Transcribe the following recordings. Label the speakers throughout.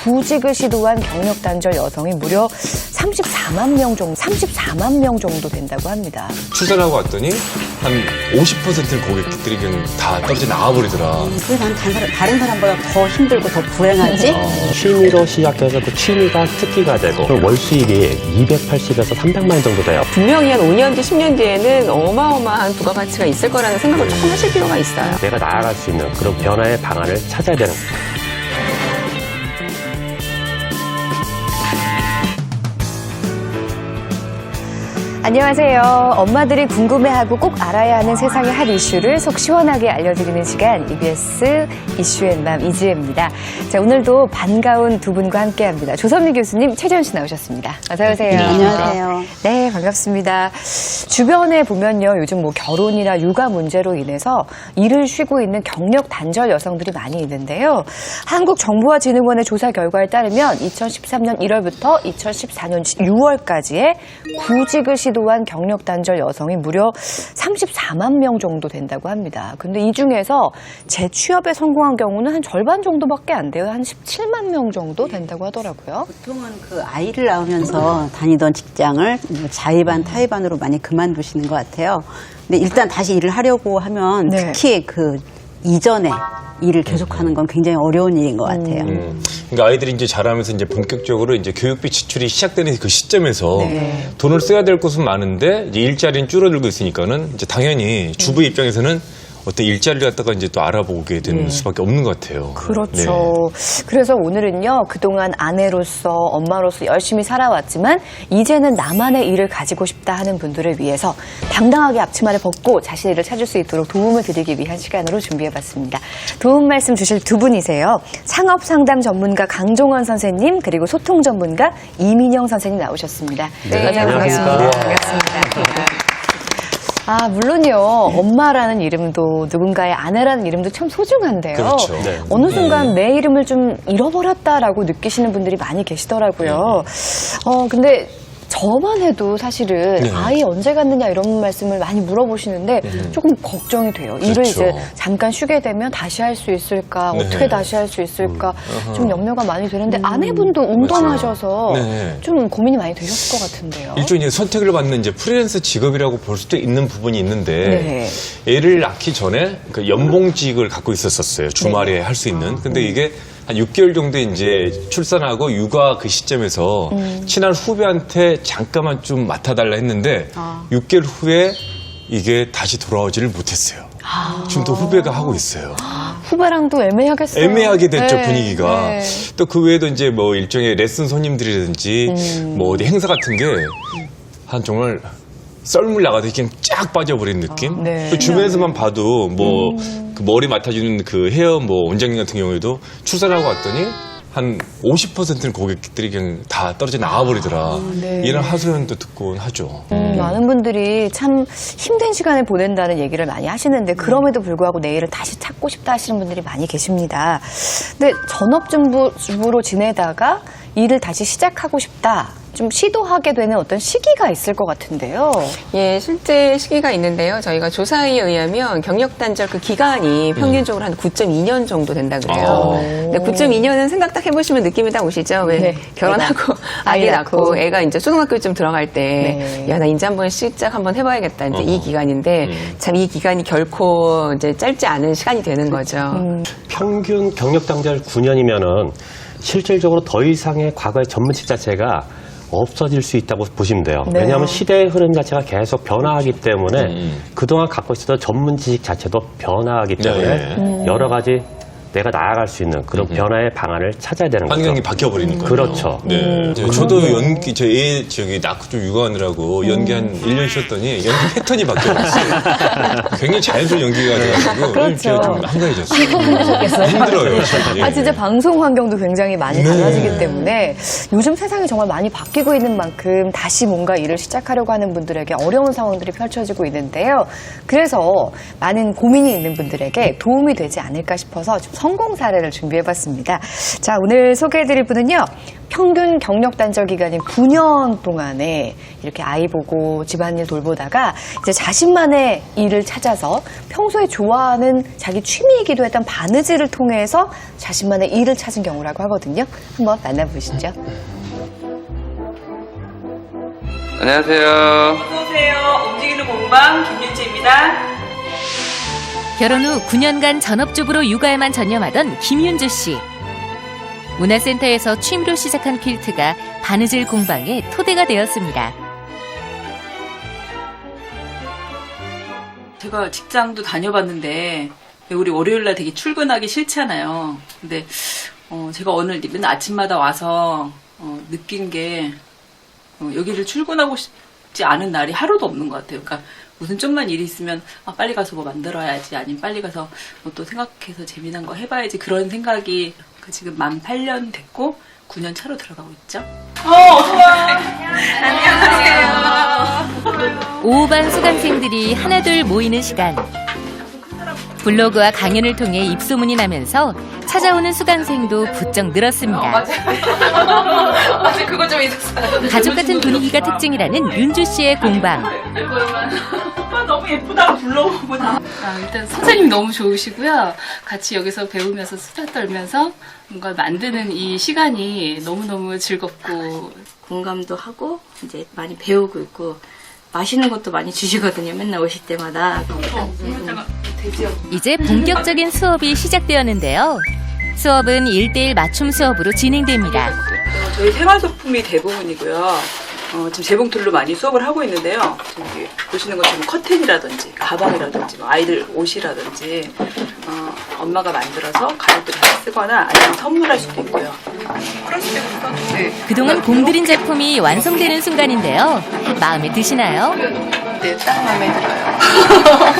Speaker 1: 구직을 시도한 경력 단절 여성이 무려 34만 명 정도 된다고 합니다.
Speaker 2: 출산하고 왔더니 한 50%의 고객들이 그냥 다 떨어져 나와버리더라.
Speaker 3: 왜 난 다른 사람보다 더 힘들고 더 불행하지?
Speaker 4: 취미로 시작해서 그 취미가 특기가 되고 월 수입이 280에서 300만 원 정도 돼요.
Speaker 5: 분명히 한 5년 뒤, 10년 뒤에는 어마어마한 부가가치가 있을 거라는 생각을 조금 하실 필요가 있어요.
Speaker 4: 내가 나아갈 수 있는 그런 변화의 방안을 찾아야 되는 거예요.
Speaker 1: 안녕하세요. 엄마들이 궁금해하고 꼭 알아야 하는 세상의 핫 이슈를 속 시원하게 알려드리는 시간 EBS 이슈앤맘 이지혜입니다. 자, 오늘도 반가운 두 분과 함께합니다. 조선미 교수님, 최재현 씨 나오셨습니다. 어서 오세요.
Speaker 3: 네, 안녕하세요.
Speaker 1: 네, 반갑습니다. 주변에 보면요, 요즘 뭐 결혼이나 육아 문제로 인해서 일을 쉬고 있는 경력 단절 여성들이 많이 있는데요. 한국정보화진흥원의 조사 결과에 따르면 2013년 1월부터 2014년 6월까지의 구직을 시도한 경력 단절 여성이 무려 34만 명 정도 된다고 합니다. 근데 이 중에서 재취업에 성공한 경우는 한 절반 정도밖에 안 돼요. 한 17만 명 정도 된다고 하더라고요.
Speaker 3: 보통은 그 아이를 낳으면서 다니던 직장을 자의반, 타의반으로 많이 그만두시는 것 같아요. 근데 일단 다시 일을 하려고 하면
Speaker 1: 네.
Speaker 3: 특히 그 이전에 일을 계속하는 건 굉장히 어려운 일인 것 같아요.
Speaker 2: 그러니까 아이들이 이제 자라면서 이제 본격적으로 이제 교육비 지출이 시작되는 그 시점에서
Speaker 1: 네.
Speaker 2: 돈을 써야 될 곳은 많은데 이제 일자리는 줄어들고 있으니까는 이제 당연히 주부 입장에서는 어떤 일자리를 갖다가 이제 또 알아보게 되는 수밖에 없는 것 같아요.
Speaker 1: 그렇죠. 그래서 오늘은요, 그동안 아내로서, 엄마로서 열심히 살아왔지만, 이제는 나만의 일을 가지고 싶다 하는 분들을 위해서 당당하게 앞치마를 벗고 자신의 일을 찾을 수 있도록 도움을 드리기 위한 시간으로 준비해봤습니다. 도움 말씀 주실 두 분이세요. 상업상담 전문가 강종원 선생님, 그리고 소통 전문가 이민영 선생님 나오셨습니다.
Speaker 5: 네,
Speaker 1: 반갑습니다. 반갑습니다. 아, 물론요, 엄마라는 이름도 누군가의 아내라는 이름도 참 소중한데요.
Speaker 2: 그렇죠.
Speaker 4: 네.
Speaker 1: 어느 순간 내 이름을 좀 잃어버렸다라고 느끼시는 분들이 많이 계시더라고요. 근데 저만 해도 사실은
Speaker 2: 네.
Speaker 1: 아이 언제 갖느냐 이런 말씀을 많이 물어보시는데 조금 걱정이 돼요. 일을
Speaker 2: 그렇죠.
Speaker 1: 이제 잠깐 쉬게 되면 다시 할 수 있을까?
Speaker 2: 네.
Speaker 1: 어떻게 다시 할 수 있을까? 좀 염려가 많이 되는데 아내분도 운동하셔서
Speaker 2: 네.
Speaker 1: 좀 고민이 많이 되셨을 것 같은데요.
Speaker 2: 일종의 선택을 받는 이제 프리랜서 직업이라고 볼 수도 있는 부분이 있는데
Speaker 1: 네.
Speaker 2: 애를 낳기 전에 그 연봉직을 갖고 있었어요. 주말에 할 수 있는. 근데 이게 한 6개월 정도 이제 출산하고 육아 그 시점에서 친한 후배한테 잠깐만 좀 맡아달라 했는데 6개월 후에 이게 다시 돌아오지를 못했어요. 지금 또 후배가 하고 있어요.
Speaker 1: 후배랑도 애매하겠어요.
Speaker 2: 애매하게 됐죠,
Speaker 1: 네.
Speaker 2: 분위기가.
Speaker 1: 네.
Speaker 2: 또 그 외에도 이제 뭐 일종의 레슨 손님들이라든지 뭐 어디 행사 같은 게 한 정말 썰물 나가도 그냥 쫙 빠져버린 느낌?
Speaker 1: 네.
Speaker 2: 또 주변에서만 봐도 뭐 그 머리 맡아주는 그 헤어 뭐 원장님 같은 경우에도 출산하고 왔더니 한 50%는 고객들이 그냥 다 떨어져 나와버리더라.
Speaker 1: 네.
Speaker 2: 이런 하소연도 듣곤 하죠.
Speaker 1: 많은 분들이 참 힘든 시간을 보낸다는 얘기를 많이 하시는데 그럼에도 불구하고 내 일을 다시 찾고 싶다 하시는 분들이 많이 계십니다. 근데 전업주부로 지내다가 일을 다시 시작하고 싶다. 좀 시도하게 되는 어떤 시기가 있을 것 같은데요.
Speaker 5: 예, 실제 시기가 있는데요. 저희가 조사에 의하면 경력 단절 그 기간이 평균적으로 한 9.2년 정도 된다 그래요. 근데 9.2년은 생각 딱 해보시면 느낌이 딱 오시죠? 왜
Speaker 1: 네.
Speaker 5: 결혼하고 아기 낳고 애가 이제 초등학교쯤 들어갈 때,
Speaker 1: 네.
Speaker 5: 야, 나 이제 한번 시작 한번 해봐야겠다. 이제 이 기간인데, 참 이 기간이 결코 이제 짧지 않은 시간이 되는 거죠.
Speaker 4: 평균 경력 단절 9년이면은 실질적으로 더 이상의 과거의 전문직 자체가 없어질 수 있다고 보시면 돼요.
Speaker 1: 네.
Speaker 4: 왜냐하면 시대의 흐름 자체가 계속 변화하기 때문에 그동안 갖고 있었던 전문 지식 자체도 변화하기 때문에 여러 가지 내가 나아갈 수 있는 그런 변화의 방안을 찾아야 되는 거죠.
Speaker 2: 환경이 바뀌어버리는 거예요.
Speaker 4: 그렇죠.
Speaker 2: 네. 저도 연기, 저기 낳고 좀 육아하느라고 연기 한 1년 쉬었더니 연기 패턴이 바뀌어버렸어요. 굉장히 자연스러운 연기가 돼가지고
Speaker 1: 그렇죠.
Speaker 2: 제가 좀 한가해졌어요. 힘들어요. 예.
Speaker 1: 아, 진짜 방송 환경도 굉장히 많이 달라지기 때문에 요즘 세상이 정말 많이 바뀌고 있는 만큼 다시 뭔가 일을 시작하려고 하는 분들에게 어려운 상황들이 펼쳐지고 있는데요. 그래서 많은 고민이 있는 분들에게 도움이 되지 않을까 싶어서 좀 성공 사례를 준비해봤습니다. 자, 오늘 소개해드릴 분은요. 평균 경력 단절 기간인 9년 동안에 이렇게 아이 보고 집안일 돌보다가 이제 자신만의 일을 찾아서 평소에 좋아하는 자기 취미이기도 했던 바느질을 통해서 자신만의 일을 찾은 경우라고 하거든요. 한번 만나보시죠.
Speaker 6: 안녕하세요.
Speaker 7: 어서오세요. 움직이는 공방 김윤지입니다.
Speaker 8: 결혼 후 9년간 전업주부로 육아에만 전념하던 김윤주 씨. 문화센터에서 취미로 시작한 퀼트가 바느질 공방의 토대가 되었습니다.
Speaker 7: 제가 직장도 다녀봤는데 우리 월요일날 되게 출근하기 싫잖아요. 근데 제가 오늘 맨날 아침마다 와서 느낀 게 여기를 출근하고 싶지 않은 날이 하루도 없는 것 같아요. 그러니까 무슨 좀만 일이 있으면 빨리 가서 뭐 만들어야지, 아니면 빨리 가서 뭐 또 생각해서 재미난 거 해봐야지, 그런 생각이 지금 만 8년 됐고 9년 차로 들어가고 있죠. 어서와. 안녕하세요.
Speaker 8: 오후반 수강생들이 하나둘 모이는 시간. 블로그와 강연을 통해 입소문이 나면서 찾아오는 수강생도 부쩍 늘었습니다.
Speaker 7: 맞아, 그거 좀 있었어요.
Speaker 8: 가족 같은 분위기가 특징이라는 윤주 씨의 공방.
Speaker 7: 너무 예쁘다고 불러보고 다.
Speaker 9: 일단 선생님이 너무 좋으시고요. 같이 여기서 배우면서 수다 떨면서 뭔가 만드는 이 시간이 너무너무 즐겁고
Speaker 10: 공감도 하고 이제 많이 배우고 있고 맛있는 것도 많이 주시거든요. 맨날 오실 때마다.
Speaker 8: 이제 본격적인 수업이 시작되었는데요. 수업은 1대1 맞춤 수업으로 진행됩니다.
Speaker 7: 저희 생활소품이 대부분이고요. 지금 재봉틀로 많이 수업을 하고 있는데요. 저기 보시는 것처럼 커튼이라든지 가방이라든지 뭐 아이들 옷이라든지 엄마가 만들어서 가족들이 같이 쓰거나 아니면 선물할 수도 있고요. 크로스백으로 써도 네.
Speaker 8: 그동안 공들인 제품이 완성되는 순간인데요. 마음에 드시나요?
Speaker 10: 네, 딱 마음에 들어요.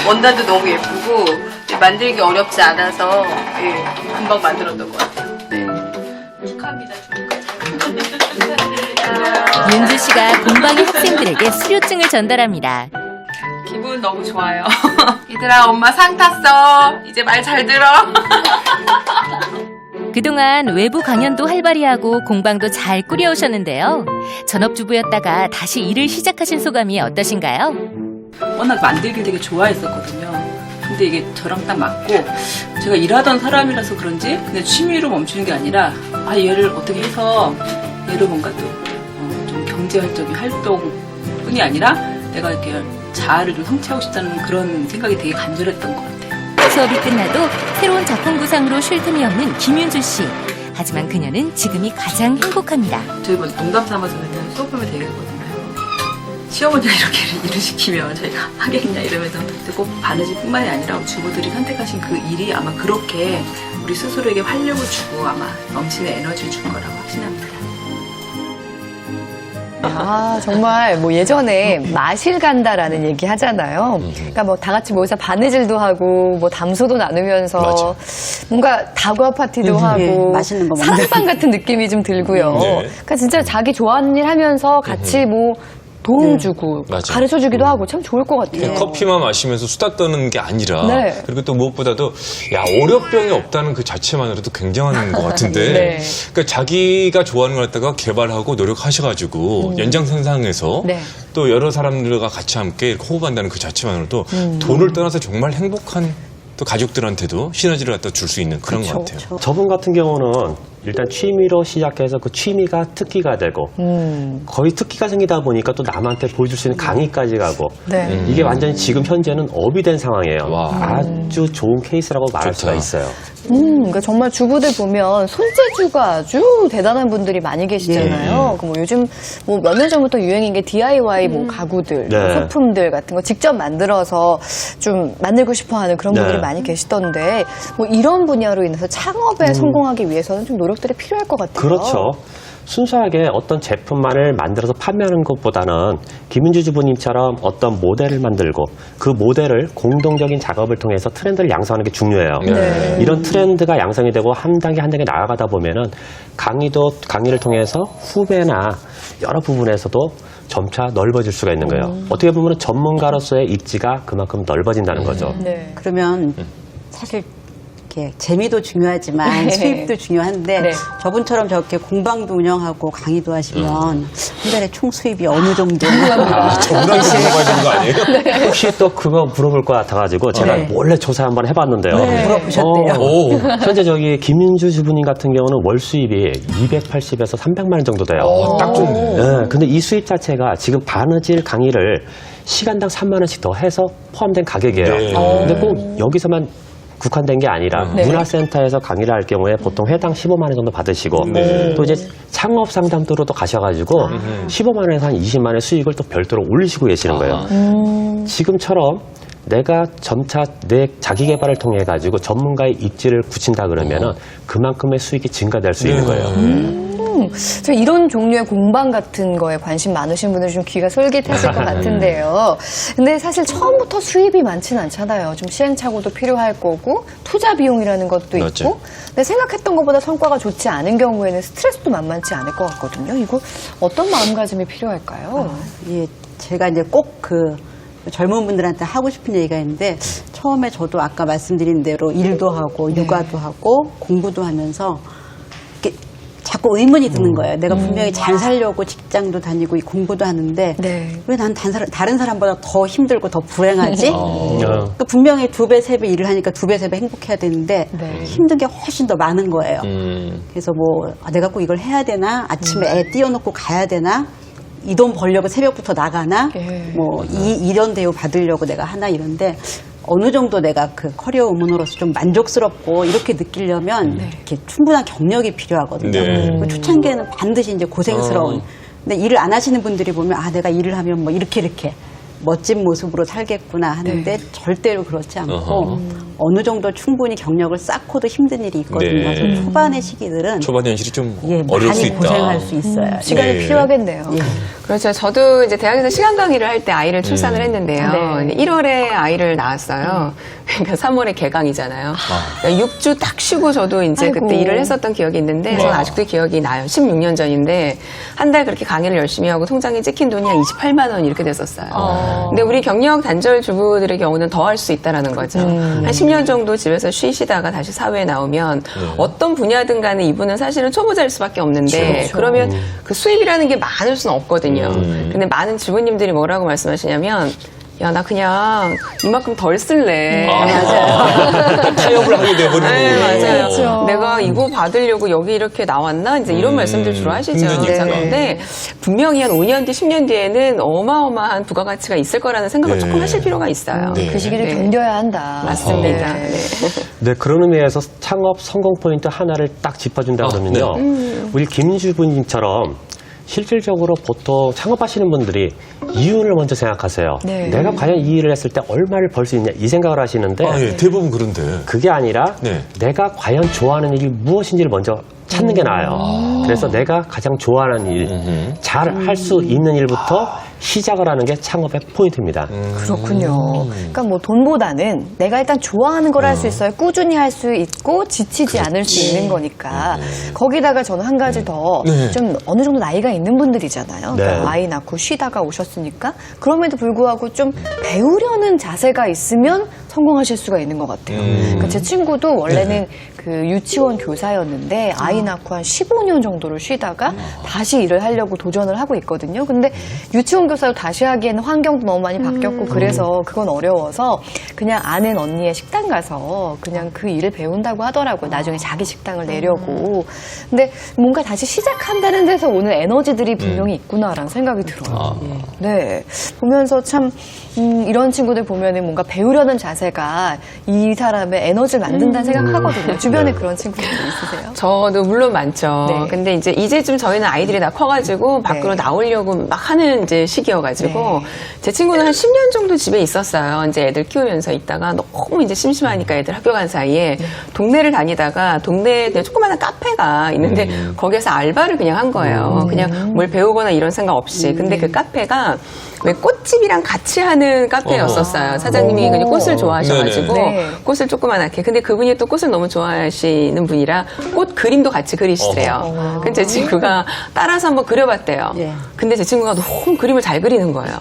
Speaker 10: 원단도 너무 예쁘고 만들기 어렵지 않아서 금방 만들었던 것 같아요. 네. 축하합니다.
Speaker 8: 윤주 씨가 공방의 학생들에게 수료증을 전달합니다.
Speaker 10: 기분 너무 좋아요. 얘들아, 엄마 상 탔어. 이제 말 잘 들어.
Speaker 8: 그동안 외부 강연도 활발히 하고 공방도 잘 꾸려오셨는데요. 전업주부였다가 다시 일을 시작하신 소감이 어떠신가요?
Speaker 7: 워낙 만들기를 되게 좋아했었거든요. 근데 이게 저랑 딱 맞고, 제가 일하던 사람이라서 그런지 그냥 취미로 멈추는 게 아니라 얘를 어떻게 해서 얘를 뭔가 또 좀 경제활적인 활동뿐이 아니라 내가 이렇게 자아를 좀 성취하고 싶다는 그런 생각이 되게 간절했던 것 같아요.
Speaker 8: 수업이 끝나도 새로운 작품 구상으로 쉴 틈이 없는 김윤주 씨. 하지만 그녀는 지금이 가장 행복합니다.
Speaker 7: 저희 뭐 농담 삼아서는 수업하면 되겠거든요. 시어머니가 이렇게 일을 시키면 저희가 하겠냐 이러면서 꼭 바느질뿐만이 아니라 주부들이 선택하신 그 일이 아마 그렇게 우리 스스로에게 활력을 주고 아마 넘치는 에너지를 줄 거라고 확신합니다.
Speaker 1: 아, 정말 뭐 예전에 마실 간다라는 얘기 하잖아요. 그러니까 뭐 다 같이 모여서 바느질도 하고 뭐 담소도 나누면서
Speaker 2: 맞아.
Speaker 1: 뭔가 다과 파티도 하고
Speaker 3: 맛있는 거 먹는
Speaker 1: 사랑방 같은 느낌이 좀 들고요.
Speaker 2: 네.
Speaker 1: 그러니까 진짜 자기 좋아하는 일 하면서 같이 뭐 도움 주고
Speaker 2: 맞아.
Speaker 1: 가르쳐 주기도 하고 참 좋을 것 같아요.
Speaker 2: 커피만 마시면서 수다 떠는 게 아니라
Speaker 1: 네.
Speaker 2: 그리고 또 무엇보다도 월요병이 없다는 그 자체만으로도 굉장한 것 같은데
Speaker 1: 네.
Speaker 2: 그러니까 자기가 좋아하는 걸 갖다가 개발하고 노력하셔가지고 연장선상에서
Speaker 1: 네.
Speaker 2: 또 여러 사람들과 같이 함께 이렇게 호흡한다는 그 자체만으로도 돈을 떠나서 정말 행복한 또 가족들한테도 시너지를 갖다 줄 수 있는 그런 것 같아요.
Speaker 4: 저분 같은 경우는 일단 취미로 시작해서 그 취미가 특기가 되고 거의 특기가 생기다 보니까 또 남한테 보여줄 수 있는 강의까지 가고
Speaker 1: 네.
Speaker 4: 이게 완전히 지금 현재는 업이 된 상황이에요.
Speaker 2: 와.
Speaker 4: 아주 좋은 케이스라고 말할
Speaker 2: 좋다.
Speaker 4: 수가 있어요.
Speaker 1: 그러니까 정말 주부들 보면 손재주가 아주 대단한 분들이 많이 계시잖아요. 뭐 요즘 뭐 몇 년 전부터 유행인 게 DIY 뭐 가구들,
Speaker 4: 네.
Speaker 1: 소품들 같은 거 직접 만들어서 좀 만들고 싶어하는 그런 분들이
Speaker 4: 네.
Speaker 1: 많이 계시던데 뭐 이런 분야로 인해서 창업에 성공하기 위해서는 좀 노력들이 필요할 것 같아요.
Speaker 4: 그렇죠. 순수하게 어떤 제품만을 만들어서 판매하는 것보다는 김윤주 주부님처럼 어떤 모델을 만들고 그 모델을 공동적인 작업을 통해서 트렌드를 양성하는 게 중요해요.
Speaker 2: 네.
Speaker 4: 이런 트렌드가 양성이 되고 한 단계 한 단계 나아가다 보면은 강의를 통해서 후배나 여러 부분에서도 점차 넓어질 수가 있는 거예요. 어떻게 보면 전문가로서의 입지가 그만큼 넓어진다는 거죠.
Speaker 1: 네.
Speaker 3: 그러면 사실 이렇게 재미도 중요하지만
Speaker 1: 네.
Speaker 3: 수입도 중요한데
Speaker 1: 네.
Speaker 3: 저분처럼 저렇게 공방도 운영하고 강의도 하시면 한 달에 총 수입이 어느 정도
Speaker 2: 정당히 들어가야 되는 거 아니에요?
Speaker 4: 혹시 또 그거 물어볼 것 같아가지고 제가
Speaker 3: 네.
Speaker 4: 몰래 조사 한번 해봤는데요.
Speaker 3: 물어보셨대요.
Speaker 2: 오.
Speaker 4: 현재 저기 김윤주 주부님 같은 경우는 월 수입이 280에서 300만 원 정도 돼요.
Speaker 2: 딱 좋네.
Speaker 4: 네, 근데 이 수입 자체가 지금 바느질 강의를 시간당 3만 원씩 더 해서 포함된 가격이에요.
Speaker 2: 네.
Speaker 4: 근데 꼭 여기서만 국한된 게 아니라 문화센터에서 강의를 할 경우에 보통 회당 15만 원 정도 받으시고
Speaker 2: 네.
Speaker 4: 또 이제 창업 상담도로도 가셔가지고 15만 원에서 한 20만 원의 수익을 또 별도로 올리시고 계시는 거예요. 지금처럼 내가 점차 내 자기 개발을 통해 가지고 전문가의 입지를 굳힌다 그러면은 그만큼의 수익이 증가될 수 있는 거예요.
Speaker 1: 저 이런 종류의 공방 같은 거에 관심 많으신 분들 좀 귀가 솔깃하실 것 같은데요. 근데 사실 처음부터 수입이 많지는 않잖아요. 좀 시행착오도 필요할 거고 투자 비용이라는 것도
Speaker 2: 맞죠.
Speaker 1: 있고. 근데 생각했던 것보다 성과가 좋지 않은 경우에는 스트레스도 만만치 않을 것 같거든요. 이거 어떤 마음가짐이 필요할까요?
Speaker 3: 예, 제가 이제 꼭 그 젊은 분들한테 하고 싶은 얘기가 있는데 처음에 저도 아까 말씀드린 대로 일도 하고 육아도 하고 공부도 하면서 이렇게 자꾸 의문이 드는 거예요. 내가 분명히 잘 살려고 직장도 다니고 공부도 하는데
Speaker 1: 네.
Speaker 3: 왜 난 다른 사람보다 더 힘들고 더 불행하지?
Speaker 4: 어.
Speaker 3: 그러니까 분명히 2배, 3배 일을 하니까 2배, 3배 행복해야 되는데
Speaker 1: 네.
Speaker 3: 힘든 게 훨씬 더 많은 거예요. 그래서 뭐 내가 꼭 이걸 해야 되나? 아침에 애 띄워놓고 가야 되나? 이 돈 벌려고 새벽부터 나가나?
Speaker 1: 예.
Speaker 3: 뭐 이런 대우 받으려고 내가 하나 이런데 어느 정도 내가 그 커리어 우먼으로서 좀 만족스럽고 이렇게 느끼려면 이렇게 충분한 경력이 필요하거든요.
Speaker 2: 네.
Speaker 3: 그 초창기에는 반드시 이제 고생스러운. 근데 일을 안 하시는 분들이 보면 아 내가 일을 하면 뭐 이렇게 멋진 모습으로 살겠구나 하는데 절대로 그렇지 않고 어느 정도 충분히 경력을 쌓고도 힘든 일이 있거든요.
Speaker 2: 네.
Speaker 3: 그래서 초반의 시기들은
Speaker 2: 초반 현실이 좀
Speaker 3: 예,
Speaker 2: 어려울 수
Speaker 3: 많이
Speaker 2: 있다.
Speaker 3: 고생할 수 있어요.
Speaker 1: 시간이
Speaker 2: 네.
Speaker 1: 필요하겠네요.
Speaker 5: 그렇죠. 저도 이제 대학에서 시간 강의를 할 때 아이를 출산을 했는데요.
Speaker 1: 네.
Speaker 5: 1월에 아이를 낳았어요. 그러니까 3월에 개강이잖아요. 그러니까 6주 딱 쉬고 저도 이제
Speaker 1: 아이고.
Speaker 5: 그때 일을 했었던 기억이 있는데 저는 아직도 기억이 나요. 16년 전인데 한 달 그렇게 강의를 열심히 하고 통장에 찍힌 돈이 한 28만 원 이렇게 됐었어요. 근데 우리 경력 단절 주부들의 경우는 더 할 수 있다라는 거죠. 한 10년 정도 집에서 쉬시다가 다시 사회에 나오면 어떤 분야든 간에 이분은 사실은 초보자일 수밖에 없는데 그러면그 수입이라는 게 많을 수는 없거든요. 근데 많은 주부님들이 뭐라고 말씀하시냐면 야, 나 그냥 이만큼 덜 쓸래.
Speaker 2: 타협을 하게 돼버리는
Speaker 5: 네,
Speaker 2: 거예요.
Speaker 5: 맞아요.
Speaker 1: 그렇죠.
Speaker 5: 내가 이거 받으려고 여기 이렇게 나왔나? 이제 이런 말씀들 주로 하시죠.
Speaker 2: 힘드니까.
Speaker 5: 근데 분명히 한 5년 뒤, 10년 뒤에는 어마어마한 부가가치가 있을 거라는 생각을
Speaker 2: 네.
Speaker 5: 조금 하실 필요가 있어요.
Speaker 2: 네.
Speaker 1: 그 시기를
Speaker 5: 네.
Speaker 1: 견뎌야 한다.
Speaker 5: 맞습니다.
Speaker 1: 네.
Speaker 5: 네.
Speaker 4: 네, 그런 의미에서 창업 성공 포인트 하나를 딱 짚어준다 그러면요. 우리 김주부님처럼 실질적으로 보통 창업하시는 분들이 이윤을 먼저 생각하세요.
Speaker 1: 네.
Speaker 4: 내가 과연 이 일을 했을 때 얼마를 벌 수 있냐 이 생각을 하시는데
Speaker 2: 아, 예, 대부분 그런데.
Speaker 4: 그게 아니라
Speaker 2: 네.
Speaker 4: 내가 과연 좋아하는 일이 무엇인지를 먼저 찾는 게 나아요. 그래서 내가 가장 좋아하는 일, 잘 할 수 있는 일부터 시작을 하는 게 창업의 포인트입니다.
Speaker 1: 그렇군요. 그러니까 뭐 돈보다는 내가 일단 좋아하는 걸 할 수 있어요. 꾸준히 할 수 있고 지치지 않을 수 있는 거니까. 거기다가 저는 한 가지 더 좀 어느 정도 나이가 있는 분들이잖아요. 그러니까
Speaker 4: 네.
Speaker 1: 아이 낳고 쉬다가 오셨으니까 그럼에도 불구하고 좀 배우려는 자세가 있으면 성공하실 수가 있는 것 같아요. 그러니까 제 친구도 원래는 그 유치원 교사였는데 아이 낳고 한 15년 정도를 쉬다가 다시 일을 하려고 도전을 하고 있거든요. 근데 유치원 교사로 다시 하기에는 환경도 너무 많이 바뀌었고 그래서 그건 어려워서 그냥 아는 언니의 식당 가서 그냥 그 일을 배운다고 하더라고요. 나중에 자기 식당을 내려고. 근데 뭔가 다시 시작한다는 데서 오는 에너지들이 분명히 있구나라는 생각이 들어요. 네. 보면서 참 이런 친구들 보면은 뭔가 배우려는 자세가 이 사람의 에너지를 만든다는 생각하거든요. 주변에 그런 친구들 있으세요?
Speaker 5: 저도 물론 많죠.
Speaker 1: 네.
Speaker 5: 근데 이제 이제쯤 저희는 아이들이 다 커가지고 밖으로 나오려고 막 하는 이제 시기여가지고
Speaker 1: 네.
Speaker 5: 제 친구는 한 10년 정도 집에 있었어요. 이제 애들 키우면서 있다가 너무 이제 심심하니까 애들 학교 간 사이에 동네를 다니다가 동네에 그냥 조그마한 카페가 있는데 거기에서 알바를 그냥 한 거예요. 그냥 뭘 배우거나 이런 생각 없이. 근데 그 카페가 왜 꽃집이랑 같이 하는 카페였었어요. 사장님이 그냥 꽃을 좋아하셔가지고
Speaker 1: 네네.
Speaker 5: 꽃을 조그만하게. 근데 그분이 또 꽃을 너무 좋아하시는 분이라 꽃 그림도 같이 그리시더래요. 근데 제 친구가 따라서 한번 그려봤대요.
Speaker 3: 예.
Speaker 5: 근데 제 친구가 너무 그림을 잘 그리는 거예요.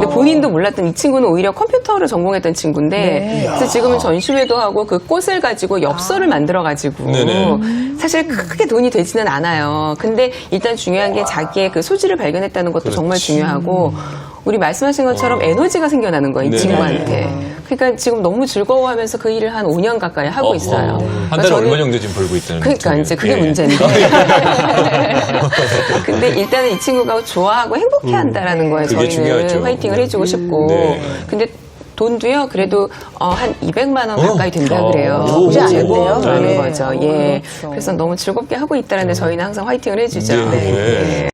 Speaker 5: 근데 본인도 몰랐던 이 친구는 오히려 컴퓨터를 전공했던 친구인데 그래서 지금은 전시회도 하고 그 꽃을 가지고 엽서를 만들어가지고
Speaker 2: 네네.
Speaker 5: 사실 크게 돈이 되지는 않아요. 근데 일단 중요한 게 자기의 그 소질을 발견했다는 것도 정말 중요하고 우리 말씀하신 것처럼 에너지가 생겨나는 거예요, 이
Speaker 2: 네네.
Speaker 5: 친구한테. 그러니까 지금 너무 즐거워하면서 그 일을 한 5년 가까이 하고 있어요.
Speaker 2: 한 달에 얼마 정도 지금 벌고 있다는
Speaker 5: 그러니까
Speaker 2: 거죠?
Speaker 5: 이제 그게
Speaker 2: 예.
Speaker 5: 문제인데. 근데 일단은 이 친구가 좋아하고 행복해한다라는 거예요.
Speaker 2: 그게
Speaker 5: 저희는
Speaker 2: 중요하죠.
Speaker 5: 화이팅을 해주고 싶고.
Speaker 2: 네.
Speaker 5: 근데 돈도요, 그래도 한 200만 원 가까이 된다 그래요.
Speaker 3: 쉽지 않은데요?
Speaker 5: 라는
Speaker 3: 네.
Speaker 5: 거죠. 예. 그래서 너무 즐겁게 하고 있다는데 저희는 항상 화이팅을 해주죠.
Speaker 2: 네.
Speaker 5: 예.